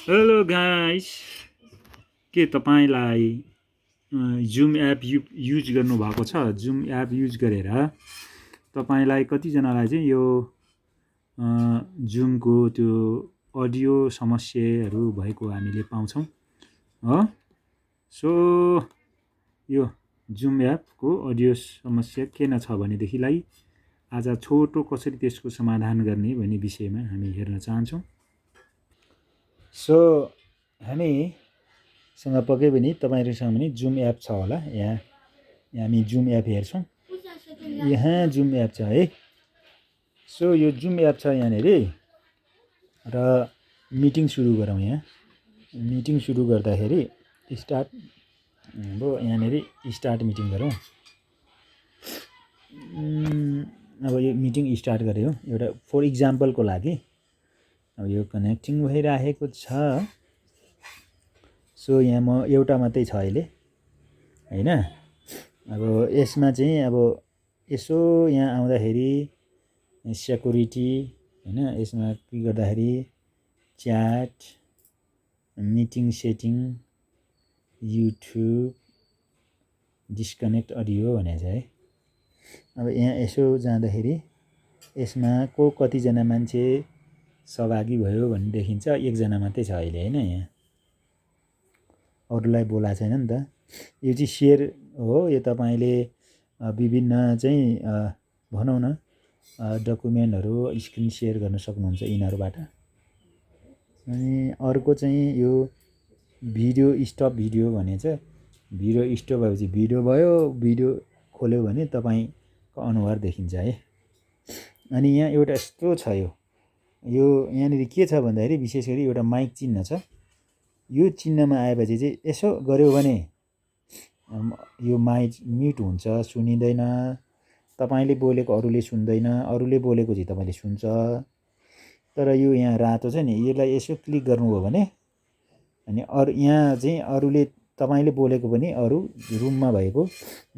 Hello guys, के तपाईलाई zoom app use गर्नुभएको छ? जुम एप युज गरेर तपाईलाई कतिजनालाई चाहिँ यो जुमको त्यो अडियो समस्याहरू भएको हामीले पाउँछौँ हो। सो यो जुम एपको अडियो समस्या किन छ भनेदेखिलाई आज छोटो कसरी त्यसको समाधान गर्ने भन्ने विषयमा हामी हेर्न चाहन्छौँ। सो हामीसँग पक्कै पनि तपाईँहरूसँग पनि जुम एप छ होला। यहाँ हामी जुम एप हेर्छौँ। यहाँ जुम एप छ है। सो यो जुम एप छ यहाँनिर र मिटिङ सुरु गरौँ। यहाँ मिटिङ सुरु गर्दाखेरि स्टार्ट अब यहाँनिर स्टार्ट मिटिङ गरौँ। अब यो मिटिङ स्टार्ट गऱ्यो एउटा फर इक्जाम्पलको लागि। अब यो कनेक्टिङ भइरहेको छ। सो यहाँ म एउटा मात्रै छ अहिले हैन। अब यसमा चाहिँ अब यसो यहाँ आउँदाखेरि सेक्युरिटी हैन, यसमा क्लिक गर्दाखेरि chat, meeting setting, YouTube, disconnect audio भनेको छ है। अब यहाँ यसो जाँदाखेरि यसमा कतिजना मान्छे सहभागी भयो भन्ने देखिन्छ। एकजना मात्रै छ अहिले हैन। यहाँ अरूलाई बोला छैन नि त। यो चाहिँ सेयर हो। यो तपाईले विभिन्न चाहिँ भनौँ न डकुमेन्टहरू स्क्रिन सेयर गर्न सक्नुहुन्छ यिनीहरूबाट। अनि अर्को चाहिँ यो भिडियो स्टप भिडियो भनेछ। भिडियो स्टप भएपछि भिडियो भयो, भिडियो खोल्यो भने तपाईको अनुहार देखिन्छ है। अनि यहाँ एउटा यस्तो छ यो यहाँनिर के छ भन्दाखेरि विशेष गरी एउटा माइक चिन्ह छ। यो चिन्हमा आएपछि चाहिँ यसो गर्यो भने यो माइक म्युट हुन्छ, सुनिँदैन। तपाईले बोलेको अरूले सुन्दैन, अरूले बोलेको चाहिँ तपाईले सुन्छ। तर यो यहाँ रातो छ नि, यसलाई यसो क्लिक गर्नुभयो भने अनि अरु यहाँ चाहिँ अरूले तपाईले बोलेको पनि अरू रुममा भएको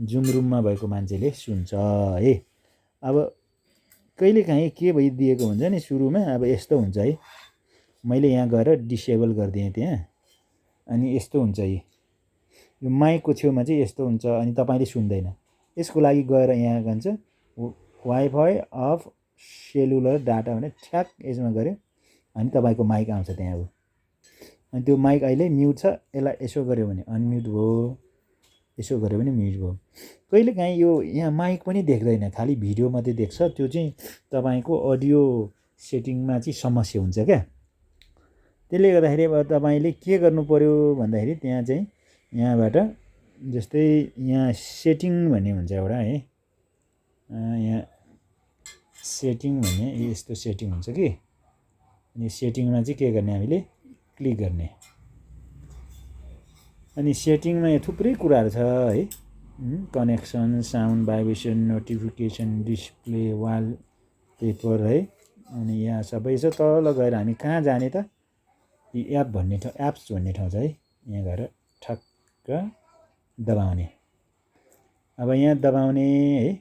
जुम रुममा भएको मान्छेले सुन्छ है। अब कहिलेकाहीँ के भइदिएको हुन्छ नि सुरुमा अब यस्तो हुन्छ है। मैले यहाँ गएर डिसेबल गरिदिएँ त्यहाँ। अनि यस्तो हुन्छ यो माइकको छेउमा चाहिँ यस्तो हुन्छ अनि तपाईले सुन्दैन। यसको लागि गएर यहाँ भन्छ वाइफाई अफ सेलुलर डाटा भने ठ्याक यसमा गऱ्यो अनि तपाईको माइक आउँछ त्यहाँ। अब अनि त्यो माइक अहिले म्युट छ। यसलाई यसो गर्यो भने अनम्युट भयो, यसो गर्यो भने म्युट भयो। कहिलेकाहीँ यो यहाँ माइक पनि देख्दैन, खालि भिडियो मात्रै देख्छ। त्यो चाहिँ तपाईको अडियो सेटिङमा चाहिँ समस्या हुन्छ क्या। त्यसले गर्दाखेरि अब तपाईले के गर्नु पर्यो भन्दाखेरि त्यहाँ चाहिँ यहाँबाट जस्तै यहाँ सेटिङ भन्ने हुन्छ एउटा है। यहाँ सेटिङ भन्ने यस्तो सेटिङ हुन्छ कि। अनि सेटिङमा चाहिँ के गर्ने हामीले क्लिक गर्ने। अनि सेटिङमा यहाँ थुप्रै कुराहरू छ है। Connection, sound, vibration, notification, display, wall paper है। अनि यहाँ सबै छ। तल गएर हामी कहाँ जाने त? एप भन्ने ठाउँ, एप्स भन्ने ठाउँ छ है। यहाँ गएर ठक्क दबाउने। अब यहाँ दबाउने है।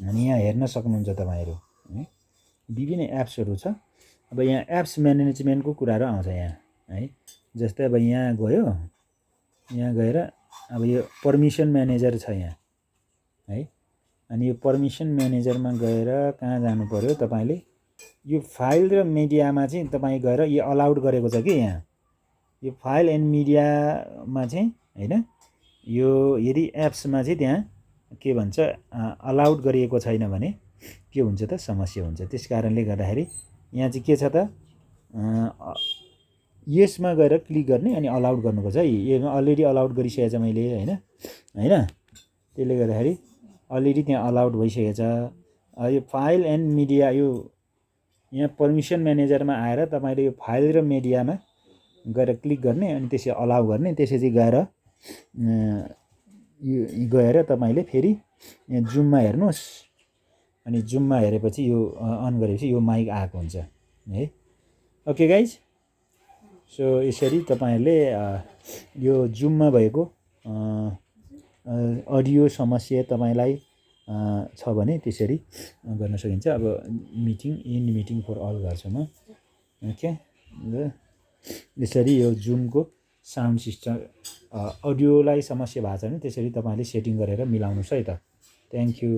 अनि यहाँ हेर्न सक्नुहुन्छ तपाईहरु है। विभिन्न एप्सहरू छ। अब यहाँ एप्स म्यानेजमेन्टको कुराहरू आउँछ यहाँ है। जस्तै अब यहाँ गयो, यहाँ गएर अब यो परमिसन म्यानेजर छ यहाँ है। अनि यो परमिसन म्यानेजरमा गएर कहाँ जानु पर्यो तपाईले? यो फाइल र मिडियामा चाहिँ तपाई गएर यो अलाउड गरेको छ कि यहाँ। यो फाइल एन्ड मिडियामा चाहिँ हैन। यो यदि एप्समा चाहिँ त्यहाँ के भन्छ अलाउड गरिएको छैन भने के हुन्छ त? समस्या हुन्छ। त्यसकारणले गर्दाखेरि यहाँ चाहिँ के छ त? यसमा गएर क्लिक गर्ने अनि अलाउड गर्नुपर्छ है। यसमा अलरेडी अलाउड गरिसकेको छ मैले हैन। त्यसले गर्दाखेरि अलरेडी त्यहाँ अलाउड भइसकेको छ। यो फाइल एन्ड मिडिया यो यहाँ परमिसन म्यानेजरमा आएर तपाईले यो फाइल र मिडियामा गएर क्लिक गर्ने अनि त्यसै अलाउ गर्ने। त्यसपछि गएर यो गएर तपाईले फेरि यहाँ जुममा हेर्नुस्। अनि जुममा हेरेपछि यो अन गरेपछि यो माइक आएको हुन्छ है। Okay guys. सो यसरी तपाईहरुले यो जुममा भएको अडियो समस्या तपाईलाई छ भने त्यसरी गर्न सकिन्छ। अब meeting in meeting for all गर्छु म। ओके। यसरी यो जुमको साउन्ड सिस्टम अडियोलाई समस्या भएको छ भने त्यसरी तपाईँले सेटिङ गरेर मिलाउनुहोस् है त। Thank you.